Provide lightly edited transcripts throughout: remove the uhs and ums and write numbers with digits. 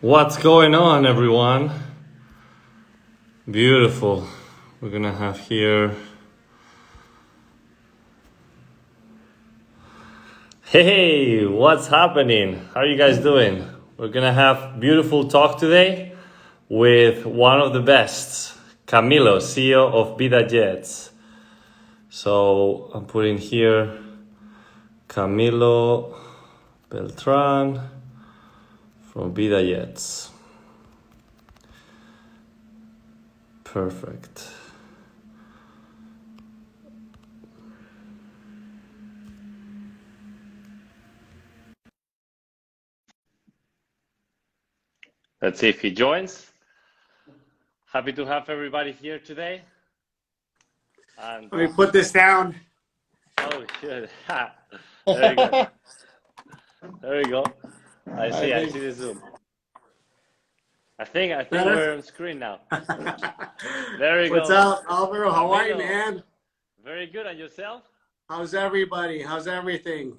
What's going on, everyone? Beautiful. We're gonna have here. Hey, what's happening? How are you guys doing? We're gonna have beautiful talk today with one of the best, Camilo, CEO of Vida Jets. So I'm putting here Camilo Beltran from Vida Jets. Perfect. Let's see if he joins. Happy to have everybody here today. And Let me put this down. oh, shit. There you go. There you go. I see the Zoom. I think we're on screen now. There you go. What's up, Alvaro? How are you, Camilo. man? Very good. And yourself? How's everybody? How's everything?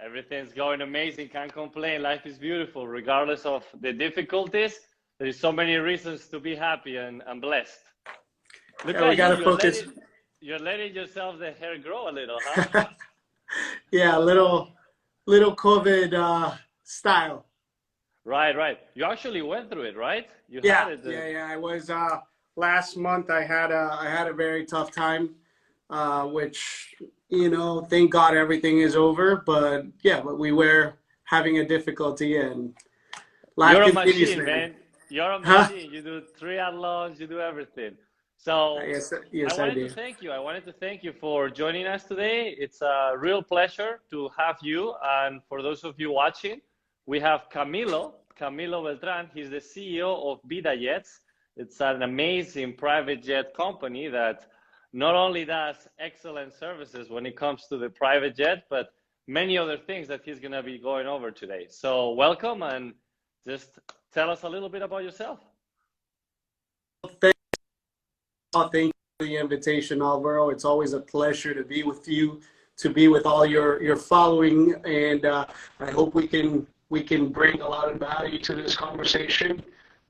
Everything's going amazing. Can't complain. Life is beautiful. Regardless of the difficulties, there is so many reasons to be happy and blessed. Look Yeah, we gotta focus. You're letting yourself the hair grow a little, huh? Yeah, a little COVID style. Right. You actually went through it, right? You Yeah, had it. yeah. I was last month. I had a very tough time, which thank God everything is over. But yeah, but we were having a difficulty and life You're a continues, machine, man. You're a Huh? machine. You do triathlons, you do everything. So Yes, I do. I wanted to thank you for joining us today. It's a real pleasure to have you. And for those of you watching, we have Camilo Beltran. He's the CEO of Vida Jets. It's an amazing private jet company that not only does excellent services when it comes to the private jet, but many other things that he's going to be going over today. So welcome, and just tell us a little bit about yourself. Thank you for the invitation, Alvaro. It's always a pleasure to be with you, to be with all your following, and I hope we can bring a lot of value to this conversation.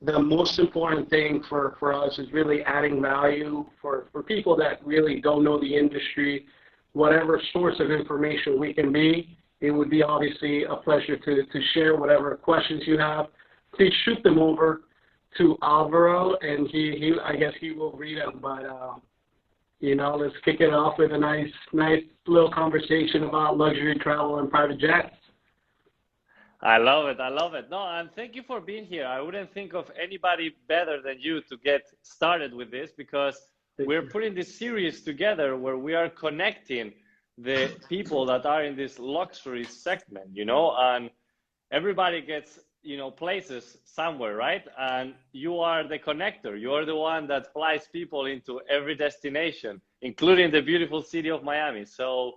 The most important thing for us is really adding value for people that really don't know the industry. Whatever source of information we can be, it would be obviously a pleasure to share whatever questions you have. Please shoot them over to Alvaro, and I guess he will read them. But let's kick it off with a nice little conversation about luxury travel and private jets. I love it. No, and thank you for being here. I wouldn't think of anybody better than you to get started with this, because we're putting this series together where we are connecting the people that are in this luxury segment, and everybody gets places somewhere, right? And you are the connector. You are the one that flies people into every destination, including the beautiful city of Miami. So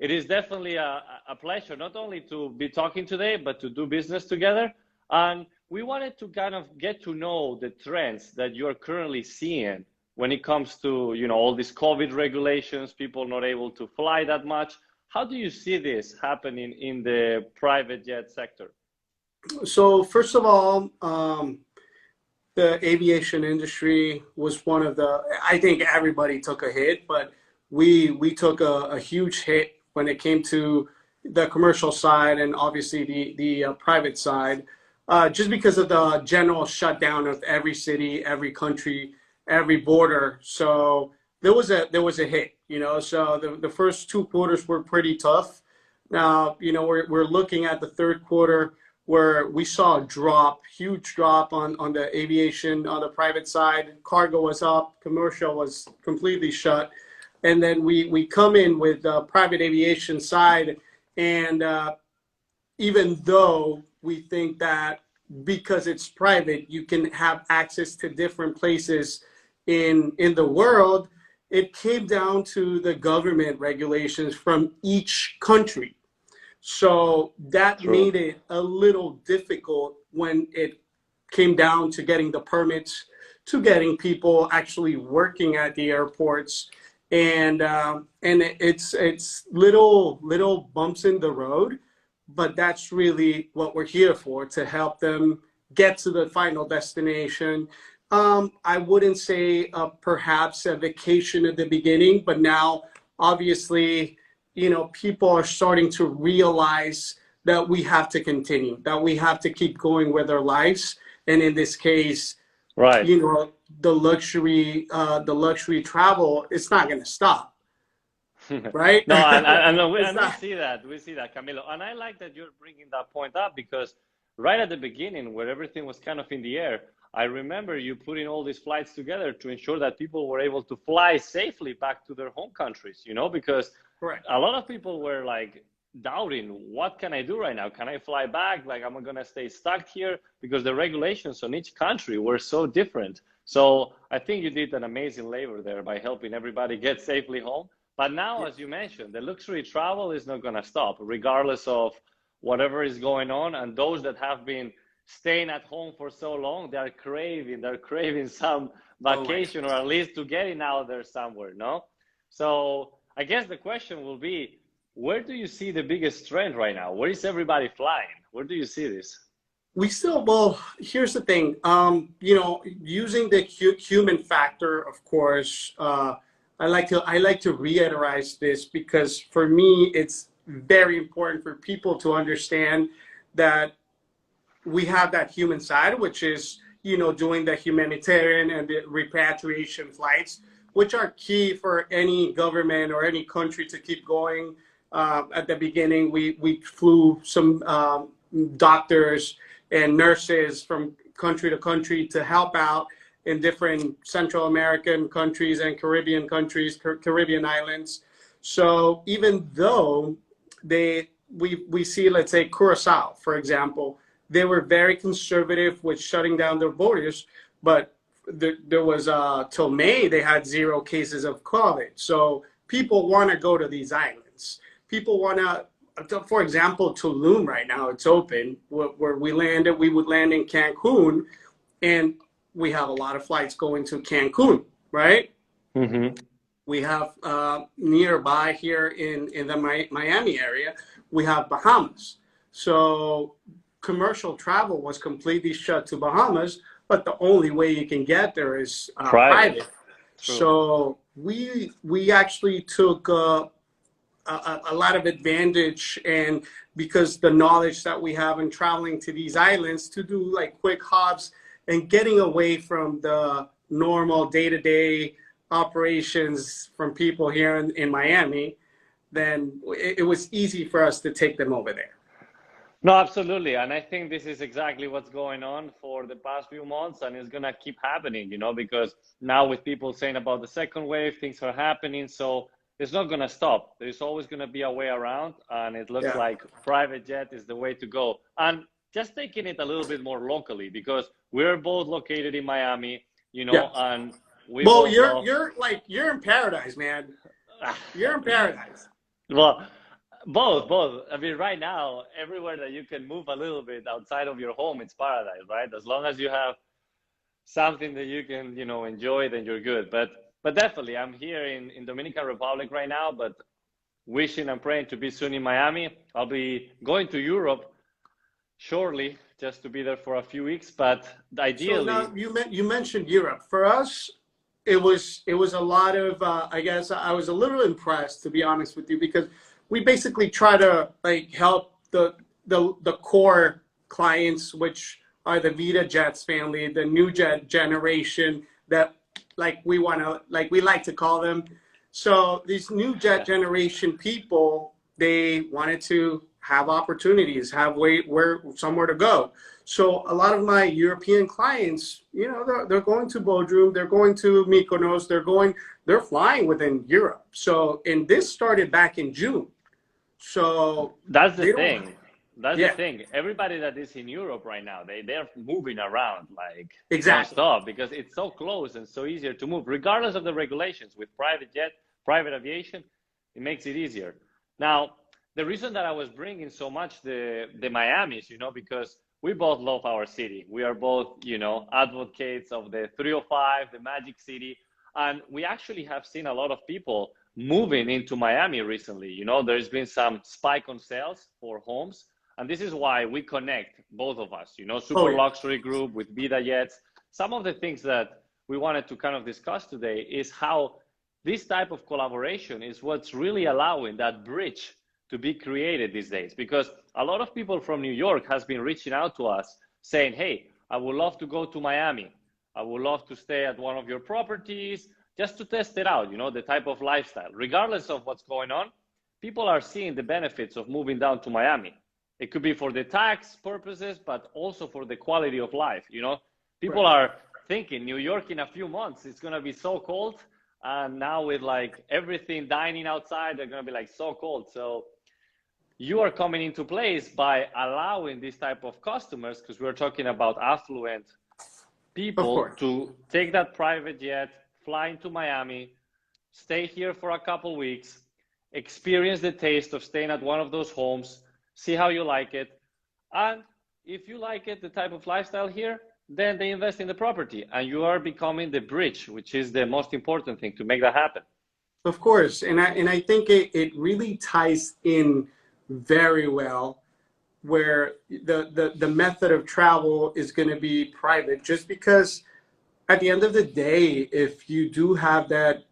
it is definitely a pleasure not only to be talking today, but to do business together. And we wanted to kind of get to know the trends that you're currently seeing when it comes to all these COVID regulations, people not able to fly that much. How do you see this happening in the private jet sector? So first of all, the aviation industry was one of I think everybody took a hit, but we took a huge hit when it came to the commercial side and obviously the private side, just because of the general shutdown of every city, every country, every border. So there was a hit, so the first 2 quarters were pretty tough. Now, we're looking at the third quarter, where we saw a huge drop on the aviation, on the private side. Cargo was up, commercial was completely shut. And then we come in with the private aviation side. And even though we think that because it's private, you can have access to different places in the world, it came down to the government regulations from each country. So that made it a little difficult when it came down to getting the permits, to getting people actually working at the airports, and it's little bumps in the road, but that's really what we're here for, to help them get to the final destination. I wouldn't say perhaps a vacation at the beginning, but now obviously, you know, people are starting to realize that we have to continue, that we have to keep going with our lives. And in this case, Right. you know, the luxury travel, it's not going to stop, right? No, and It's we not. see that, Camilo. And I like that you're bringing that point up because right at the beginning, where everything was kind of in the air, I remember you putting all these flights together to ensure that people were able to fly safely back to their home countries, you know, because Correct. a lot of people were like doubting, what can I do right now? Can I fly back? Like, am I going to stay stuck here? Because the regulations on each country were so different. So I think you did an amazing labor there by helping everybody get safely home. But now, as you mentioned, the luxury travel is not going to stop, regardless of whatever is going on. And those that have been staying at home for so long, they're craving some Oh my vacation, or at least to getting out there somewhere, no? So I guess the question will be, where do you see the biggest trend right now? Where is everybody flying? Where do you see this? We still, well, here's the thing. You know, using the human factor, of course, I like to reiterate this because for me, it's very important for people to understand that we have that human side, which is, you know, doing the humanitarian and the repatriation flights, which are key for any government or any country to keep going. At the beginning, we flew some doctors and nurses from country to country to help out in different Central American countries and Caribbean countries, Caribbean islands. So even though we see, let's say, Curacao, for example, they were very conservative with shutting down their borders, but there was till May they had 0 cases of COVID. So people want to go to these islands. People want to, for example, Tulum right now, it's open. Where we landed, we would land in Cancun, and we have a lot of flights going to Cancun, right? Mm-hmm. We have nearby here in the Miami area, we have Bahamas. So commercial travel was completely shut to Bahamas, but the only way you can get there is private. True. So we actually took a lot of advantage, and because the knowledge that we have in traveling to these islands to do like quick hops and getting away from the normal day-to-day operations from people here in Miami, then it was easy for us to take them over there. No, absolutely. And I think this is exactly what's going on for the past few months, and it's going to keep happening, you know, because now with people saying about the second wave, things are happening. So it's not going to stop. There's always going to be a way around, and it looks like private jet is the way to go. And just taking it a little bit more locally, because we're both located in Miami, you know, and we well, both you're in paradise, man. You're in paradise. Well, both. I mean, right now, everywhere that you can move a little bit outside of your home, it's paradise, right? As long as you have something that you can, you know, enjoy, then you're good. But definitely, I'm here in Dominican Republic right now, but wishing and praying to be soon in Miami. I'll be going to Europe shortly, just to be there for a few weeks. But ideally, so now you mentioned Europe. For us, it was a lot of. I guess I was a little impressed, to be honest with you, because we basically try to like help the core clients, which are the VitaJets family, the new jet generation that we like to call them. So these new jet generation people, they wanted to have opportunities, have somewhere to go. So a lot of my European clients, you know, they're going to Bodrum, they're going to Mykonos, they're flying within Europe. So, and this started back in June. So that's the thing. That's the thing. Everybody that is in Europe right now, they're moving around like nonstop because it's so close and so easier to move, regardless of the regulations. With private aviation, it makes it easier. Now, the reason that I was bringing so much the Miamis, you know, because we both love our city. We are both, you know, advocates of the 305, the Magic City, and we actually have seen a lot of people moving into Miami recently. You know, there's been some spike on sales for homes, And this is why we connect, both of us, you know, Oh, super yeah. luxury group with Vida Jets. Some of the things that we wanted to kind of discuss today is how this type of collaboration is what's really allowing that bridge to be created these days. Because a lot of people from New York has been reaching out to us saying, hey, I would love to go to Miami. I would love to stay at one of your properties just to test it out, you know, the type of lifestyle. Regardless of what's going on, people are seeing the benefits of moving down to Miami. It could be for the tax purposes, but also for the quality of life, you know. People Right. are thinking New York in a few months, it's going to be so cold. And now with like everything dining outside, they're going to be like so cold. So you are coming into place by allowing this type of customers, because we're talking about affluent Of people, course. to take that private jet, fly into Miami, stay here for a couple weeks, experience the taste of staying at one of those homes, see how you like it. And if you like it, the type of lifestyle here, then they invest in the property and you are becoming the bridge, which is the most important thing to make that happen. Of course. And I think it really ties in very well where the method of travel is going to be private, just because at the end of the day, if you do have that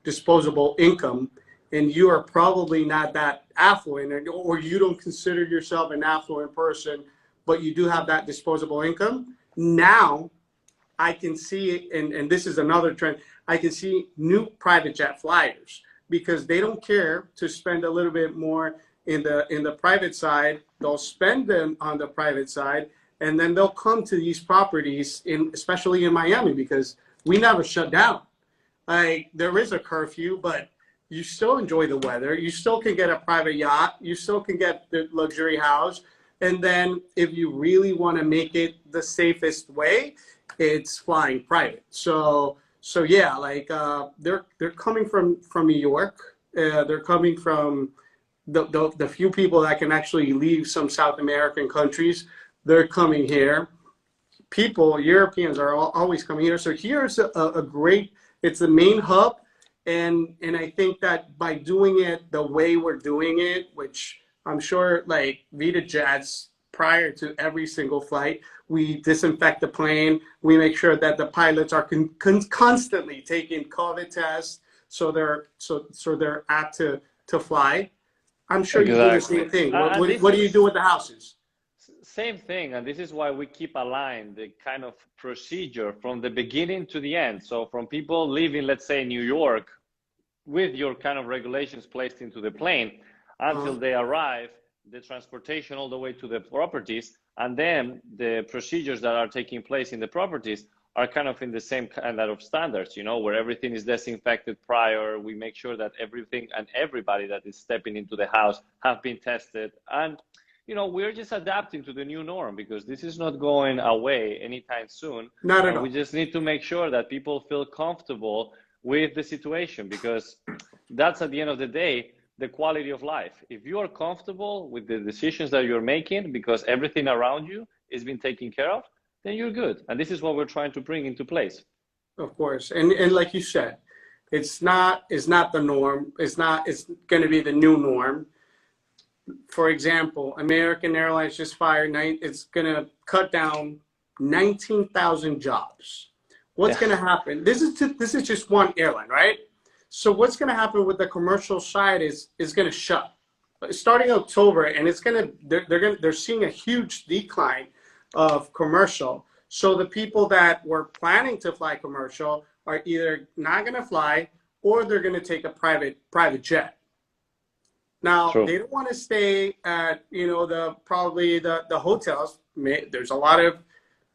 disposable income and you are probably not that affluent, or you don't consider yourself an affluent person, but you do have that disposable income, now I can see, and this is another trend, I can see new private jet flyers, because they don't care to spend a little bit more in the private side. They'll spend them on the private side, and then they'll come to these properties, especially in Miami, because we never shut down. Like, there is a curfew, but you still enjoy the weather. You still can get a private yacht. You still can get the luxury house. And then if you really want to make it the safest way, it's flying private. So yeah, like they're coming from New York. They're coming from the few people that can actually leave some South American countries. They're coming here. People, Europeans are always coming here. So here's a great, it's the main hub. And I think that by doing it the way we're doing it, which I'm sure like Vida Jets, prior to every single flight, we disinfect the plane. We make sure that the pilots are constantly taking COVID tests, so they're apt to fly. I'm sure you do the Exactly. same thing. And this What do you is do with the houses? same thing. And this is why we keep aligned the kind of procedure from the beginning to the end. So from people leaving, let's say, New York, with your kind of regulations placed into the plane until they arrive, the transportation all the way to the properties, and then the procedures that are taking place in the properties are kind of in the same kind of standards, you know, where everything is disinfected prior. We make sure that everything and everybody that is stepping into the house have been tested. And, you know, we're just adapting to the new norm, because this is not going away anytime soon. Not at And we all. just need to make sure that people feel comfortable with the situation, because that's, at the end of the day, the quality of life. If you are comfortable with the decisions that you're making because everything around you is being taken care of, then you're good. And this is what we're trying to bring into place. Of course. And like you said, it's not the norm. It's going to be the new norm. For example, American Airlines just fired it's going to cut down 19,000 jobs. What's going to happen? This is just one airline, right? So what's going to happen with the commercial side is going to shut starting October, and they're seeing a huge decline of commercial. So the people that were planning to fly commercial are either not going to fly, or they're going to take a private jet. Now, True. they don't want to stay at, you know, the hotels. There's a lot of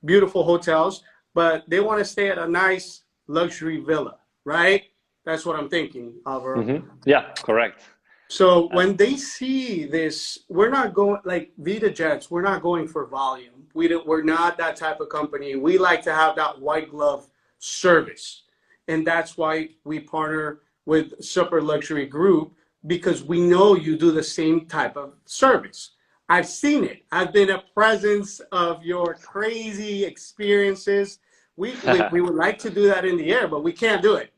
beautiful hotels, but they want to stay at a nice luxury villa, right? That's what I'm thinking, Alvaro. Yeah, correct. So when they see this, we're not going, like Vida Jets, we're not going for volume. We're not that type of company. We like to have that white glove service. And that's why we partner with Super Luxury Group, because we know you do the same type of service. I've seen it. I've been a presence of your crazy experiences. We would like to do that in the air, but we can't do it.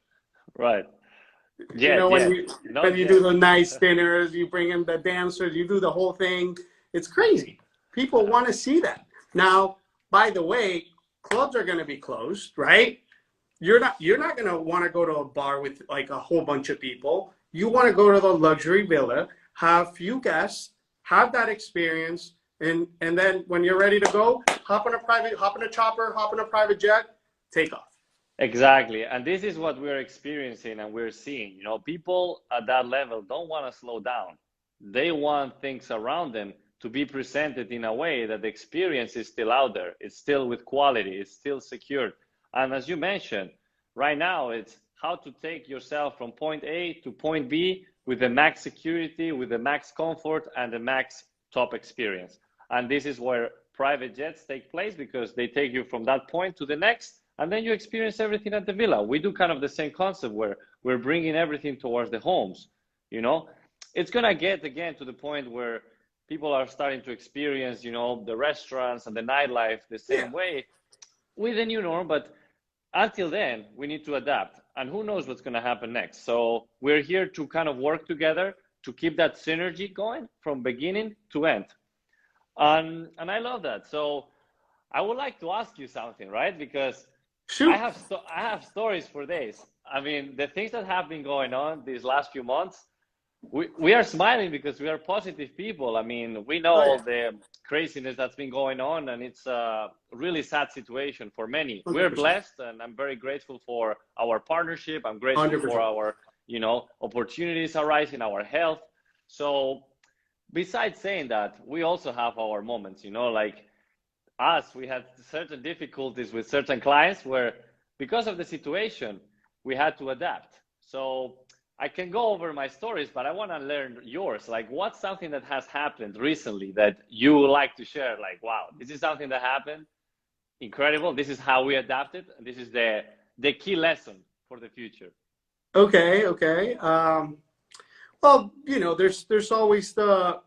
Right. You know, when you Not do yet. the nice dinners, you bring in the dancers, you do the whole thing. It's crazy. People want to see that. Now, by the way, clubs are going to be closed, right? You're not going to want to go to a bar with like a whole bunch of people. You want to go to the luxury villa, have few guests, have that experience, and then when you're ready to go, hop on a chopper, hop on a private jet, take off. Exactly. And this is what we're experiencing and we're seeing. You know, people at that level don't want to slow down. They want things around them to be presented in a way that the experience is still out there. It's still with quality. It's still secured. And as you mentioned, right now, it's how to take yourself from point A to point B with the max security, with the max comfort, and the max top experience. And this is where private jets take place, because they take you from that point to the next, and then you experience everything at the villa. We do kind of the same concept where we're bringing everything towards the homes. You know, it's going to get again to the point where people are starting to experience, you know, the restaurants and the nightlife the same way with the new norm. But until then, we need to adapt, and who knows what's going to happen next. So we're here to kind of work together to keep that synergy going from beginning to end. And I love that. So I would like to ask you something, right? Because Shoot. I have stories for days. I mean, the things that have been going on these last few months, we are smiling because we are positive people. I mean, we know all the craziness that's been going on, and it's a really sad situation for many. 100%. We're blessed, and I'm very grateful for our partnership. I'm grateful 100%. For our, you know, opportunities arising, our health. So besides saying that, we also have our moments, you know, like us, we had certain difficulties with certain clients where, because of the situation, we had to adapt. So I can go over my stories, but I want to learn yours. Like, what's something that has happened recently that you would like to share? Like, wow, this is something that happened. Incredible. This is how we adapted. And this is the key lesson for the future. Okay. Well, you know, there's always the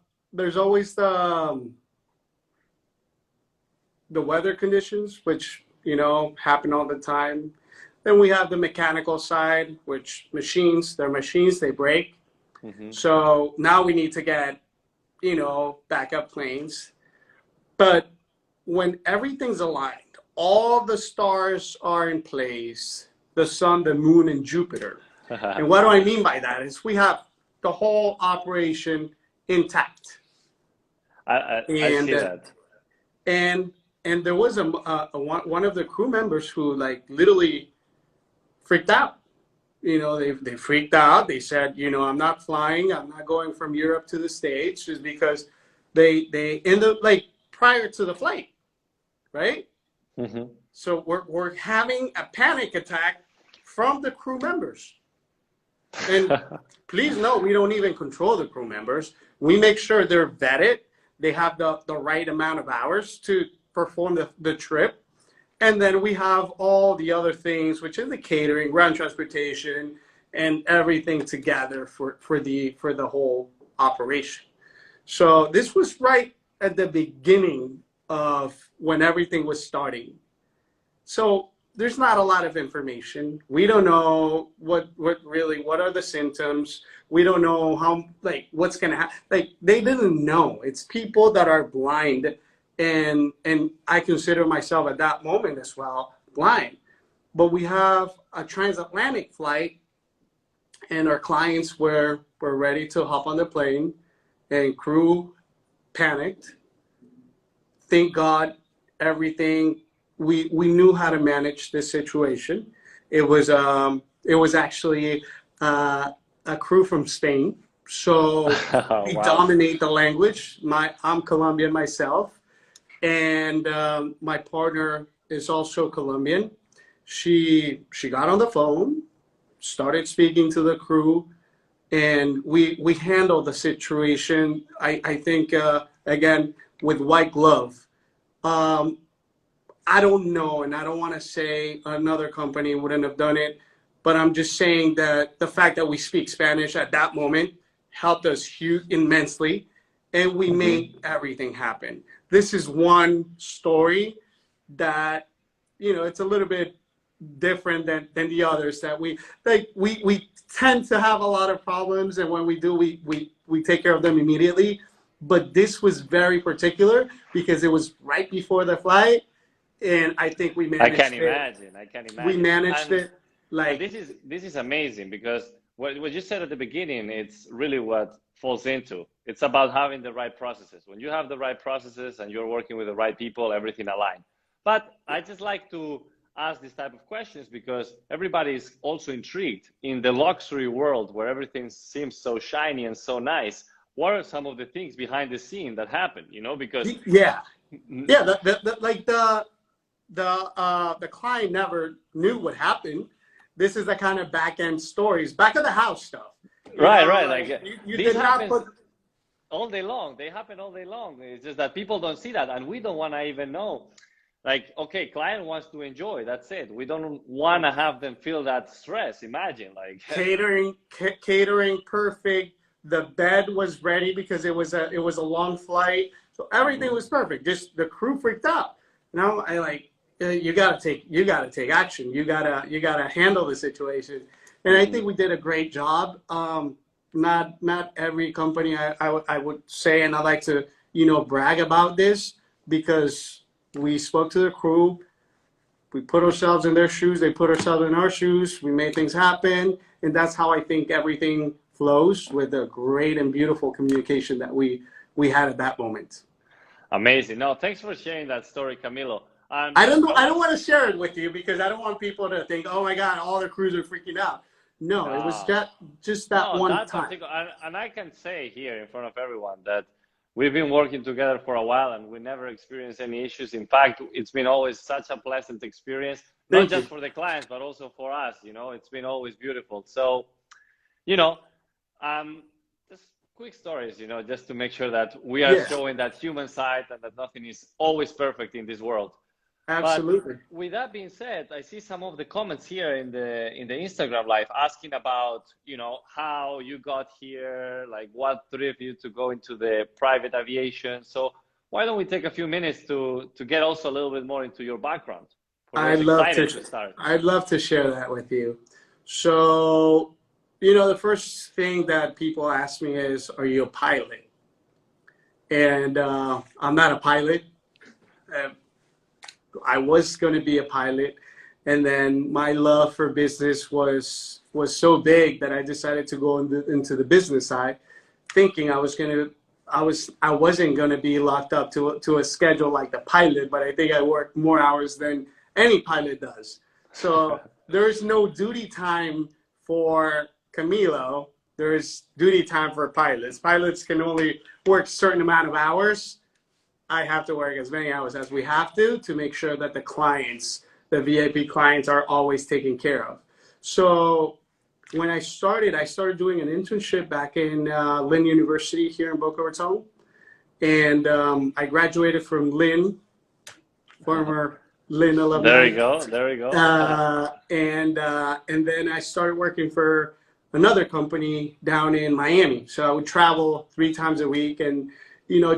weather conditions, which, you know, happen all the time. Then we have the mechanical side, which they're machines, they break. Mm-hmm. So now we need to get, you know, backup planes. But when everything's aligned, all the stars are in place, the sun, the moon, and Jupiter. And what do I mean by that is we have the whole operation intact. I see that. And there was one of the crew members who, like, literally freaked out. You know, they freaked out. They said, you know, I'm not flying. I'm not going from Europe to the States, just because they end up, like, prior to the flight, right? Mm-hmm. So we're having a panic attack from the crew members. And please note, we don't even control the crew members. We make sure they're vetted. They have the right amount of hours to perform the trip. And then we have all the other things, which is the catering, ground transportation, and everything together for the whole operation. So this was right at the beginning of when everything was starting. So there's not a lot of information. We don't know what are the symptoms. We don't know how, like, what's going to happen. Like, they didn't know. It's people that are blind. And I consider myself at that moment as well blind. But we have a transatlantic flight, and our clients were ready to hop on the plane, and crew panicked. Thank God, everything, we knew how to manage this situation. It was actually a crew from Spain, so we dominate the language. I'm Colombian myself. And my partner is also Colombian. She got on the phone, started speaking to the crew, and we handled the situation, I think, again, with white glove. I don't know, and I don't want to say another company wouldn't have done it, but I'm just saying that the fact that we speak Spanish at that moment helped us immensely, and we made everything happen. This is one story that, you know, it's a little bit different than the others that we tend to have a lot of problems, and when we do, we take care of them immediately. but this was very particular because it was right before the flight, and I think we I can managed it. imagine. I can We imagine. managed it And like, this is amazing because what you said at the beginning, it's really what falls into. It's about having the right processes. When you have the right processes and you're working with the right people, everything aligns. But I just like to ask this type of questions because everybody is also intrigued in the luxury world where everything seems so shiny and so nice. What are some of the things behind the scene that happen? You know, because yeah, yeah. Like the client never knew what happened. This is the kind of back end stories, back of the house stuff. You right, know, right, like like you this did not happens put. all day long. They happen all day long. It's just that people don't see that, and we don't want to even know. Like, okay, client wants to enjoy. That's it. We don't want to have them feel that stress. Imagine, like, Catering perfect. The bed was ready because it was a long flight, so everything was perfect. Just the crew freaked out. Now I like you gotta take action. You gotta handle the situation, and I think we did a great job. Not every company I would say, and I like to brag about this because we spoke to the crew. We put ourselves in their shoes, they put ourselves in our shoes, we made things happen, and that's how I think everything flows, with the great and beautiful communication that we had at that moment. amazing. No, thanks for sharing that story, Camilo. I don't know, I don't want to share it with you because I don't want people to think, oh my God, all the crews are freaking out. No, it was No, just that no, one that time. particular, and I can say here in front of everyone that we've been working together for a while and we never experienced any issues. In fact, it's been always such a pleasant experience, not Thank you. just for the clients, but also for us. You know, it's been always beautiful. So, you know, just quick stories, you know, just to make sure that we are Yeah, showing that human side and that nothing is always perfect in this world. But absolutely. with that being said, I see some of the comments here in the Instagram live asking about, you know, how you got here, like what drive you to go into the private aviation. So why don't we take a few minutes to get also a little bit more into your background for those I'd love to excited to start. I'd love to share that with you. So, the first thing that people ask me is, are you a pilot? And I'm not a pilot. Uh, I was going to be a pilot, and then my love for business was so big that I decided to go into the business side, thinking I wasn't going to be locked up to a schedule like the pilot, but I think I worked more hours than any pilot does. So there's no duty time for Camilo. There's duty time for pilots. Pilots can only work a certain amount of hours. I have to work as many hours as we have to make sure that the VIP clients are always taken care of. So when I started doing an internship back in Lynn University here in Boca Raton. And I graduated from Lynn, former Lynn There alumni. you go. There you go. And then I started working for another company down in Miami. So I would travel 3 times a week, and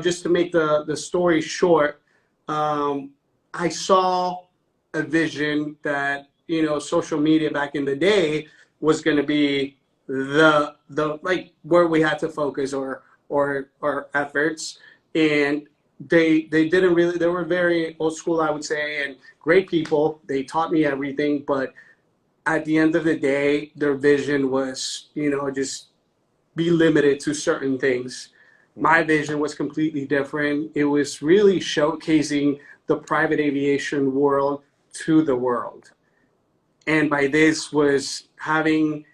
just to make the story short, I saw a vision that social media back in the day was going to be the like where we had to focus or efforts, and they didn't really, they were very old school, I would say, and great people. They taught me everything, but at the end of the day, their vision was just be limited to certain things. My vision was completely different. It was really showcasing the private aviation world to the world. And by this was having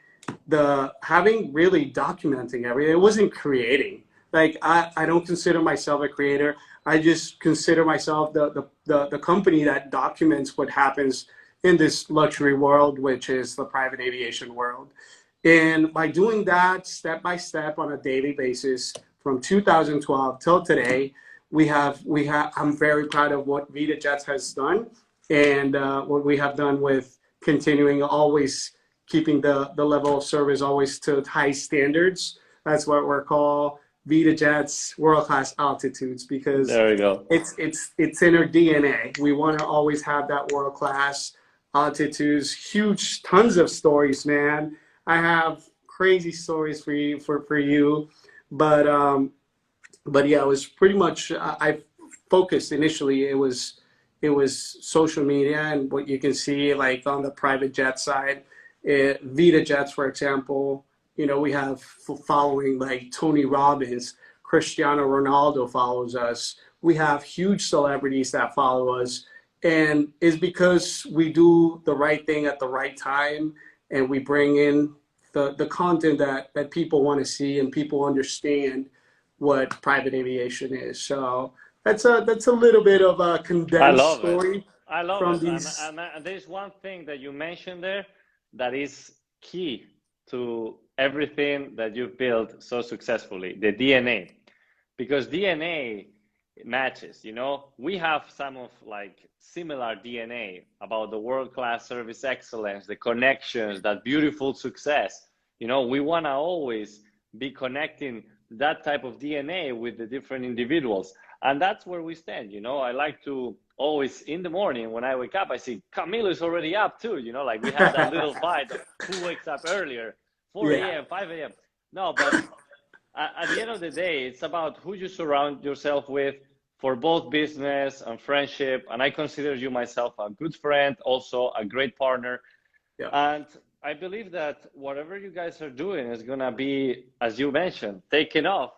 really documenting everything. It wasn't creating. Like I don't consider myself a creator. I just consider myself the company that documents what happens in this luxury world, which is the private aviation world. And by doing that step by step on a daily basis from 2012 till today, I'm very proud of what VitaJets has done, and what we have done with continuing always keeping the level of service always to high standards. That's what we're called VitaJets world-class altitudes, because There you go. it's in our DNA. We want to always have that world-class altitudes. Huge, tons of stories, man. I have crazy stories for you, but but yeah, it was pretty much I focused initially. It was social media, and what you can see like on the private jet side, Vita Jets, for example. We have following like Tony Robbins, Cristiano Ronaldo follows us. We have huge celebrities that follow us, and it's because we do the right thing at the right time, and we bring in the content that people want to see and people understand what private aviation is. So that's a little bit of a I condensed love it. story I love from it. these. And there's one thing that you mentioned there that is key to everything that you've built so successfully, the DNA. Because DNA matches, we have some of like similar DNA about the world-class service excellence, the connections, that beautiful success. We want to always be connecting that type of DNA with the different individuals. And that's where we stand. I like to always in the morning when I wake up, I see Camilo is already up too. Like we have that little fight of who wakes up earlier, 4 Yeah, a.m., 5 a.m. No, but at the end of the day, it's about who you surround yourself with for both business and friendship. And I consider you myself a good friend, also a great partner. yeah, And I believe that whatever you guys are doing is going to be, as you mentioned, taking off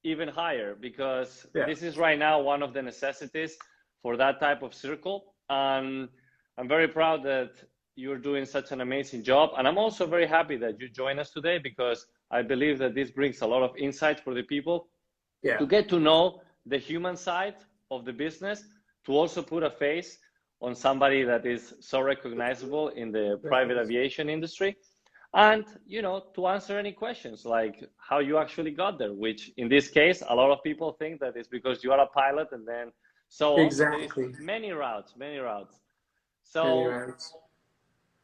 even higher, because yeah. this is right now one of the necessities for that type of circle. And I'm very proud that you're doing such an amazing job. And I'm also very happy that you joined us today, because I believe that this brings a lot of insight for the people Yeah. to get to know the human side of the business, to also put a face on somebody that is so recognizable in the private aviation industry, and to answer any questions like how you actually got there, which in this case a lot of people think that it's because you are a pilot and then so on, but there is Exactly. many routes. So Anyways.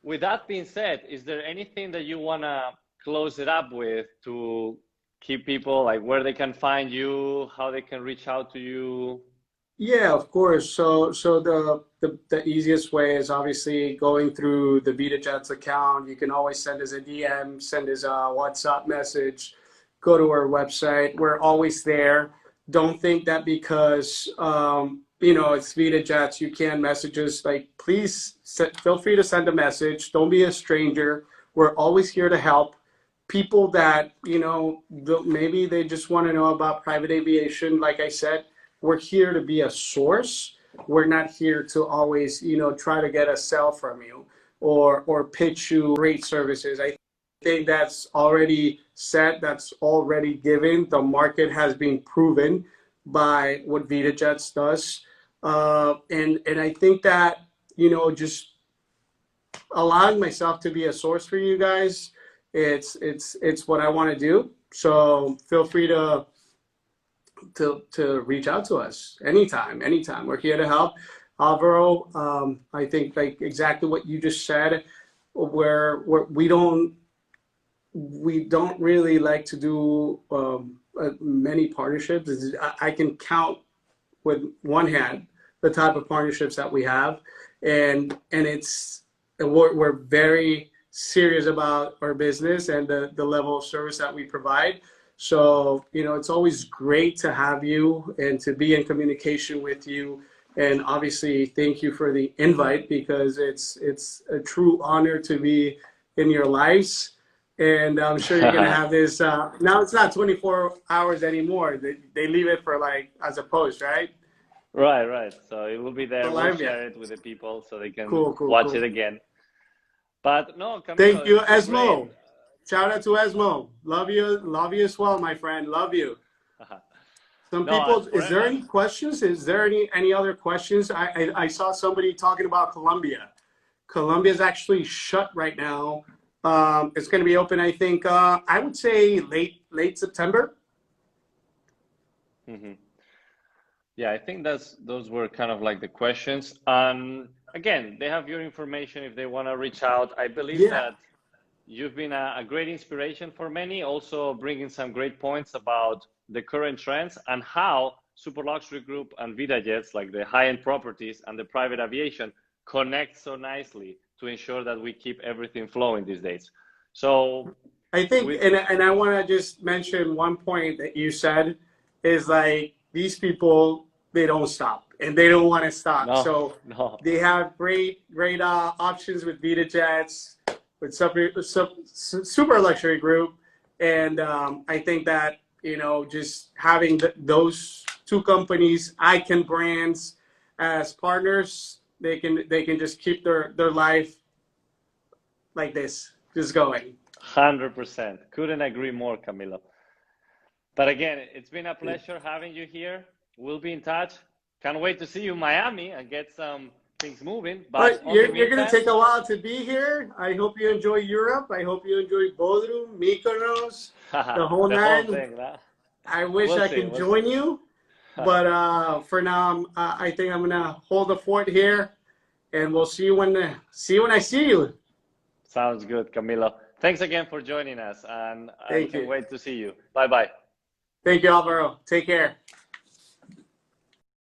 with that being said, is there anything that you want to close it up with to keep people like where they can find you, how they can reach out to you? Yeah, of course. So the easiest way is obviously going through the VitaJets account. You can always send us a DM, send us a WhatsApp message, go to our website. We're always there. Don't think that because it's VitaJets, you can't message us. Like, please feel free to send a message. Don't be a stranger. We're always here to help people that maybe they just want to know about private aviation. Like I said, we're here to be a source. We're not here to always, try to get a sell from you or pitch you great services. I think that's already set. That's already given. The market has been proven by what VitaJets does. And I think that, just allowing myself to be a source for you guys, it's what I want to do. So feel free to reach out to us anytime. We're here to help. Alvaro, I think like exactly what you just said, where we don't really like to do many partnerships. I can count with one hand the type of partnerships that we have, and we're very serious about our business and the level of service that we provide. So, it's always great to have you and to be in communication with you. And obviously, thank you for the invite, because it's a true honor to be in your lives. And I'm sure you're going to have this. Now it's not 24 hours anymore. They leave it for like as a post, right? Right. So it will be there. The We'll live, yeah. share it with the people so they can watch Cool. it again. But no, Thank Camilo, you, it's been great. Esmo. Shout out to Esmo. Love you as well, my friend. Love you. Some No, people, is there any questions? Is there any other questions? I saw somebody talking about Colombia. Colombia is actually shut right now. It's going to be open, I think, I would say late September. mm-hmm. Yeah, I think those were kind of like the questions. Again, they have your information if they want to reach out. I believe Yeah. that you've been a great inspiration for many, also bringing some great points about the current trends and how Super Luxury Group and VitaJets, like the high-end properties and the private aviation, connect so nicely to ensure that we keep everything flowing these days. So I think, and I want to just mention one point that you said, is like these people, they don't stop and they don't want to stop. No, So no. they have great options with VitaJets, with super luxury group, and I think that just having those two companies, Icon brands, as partners, they can just keep their life like this, just going. 100%. Couldn't agree more, Camilo. But again, it's been a pleasure having you here. We'll be in touch. Can't wait to see you in Miami and get some things moving. But you're going to take a while to be here. I hope you enjoy Europe. I hope you enjoy Bodrum, Mykonos, the whole nine. Whole thing, huh? I wish I could join you, but for now, I think I'm gonna hold the fort here, and we'll see you when I see you. Sounds good, Camilo. Thanks again for joining us, and I can't wait to see you. Bye bye. Thank you, Alvaro. Take care.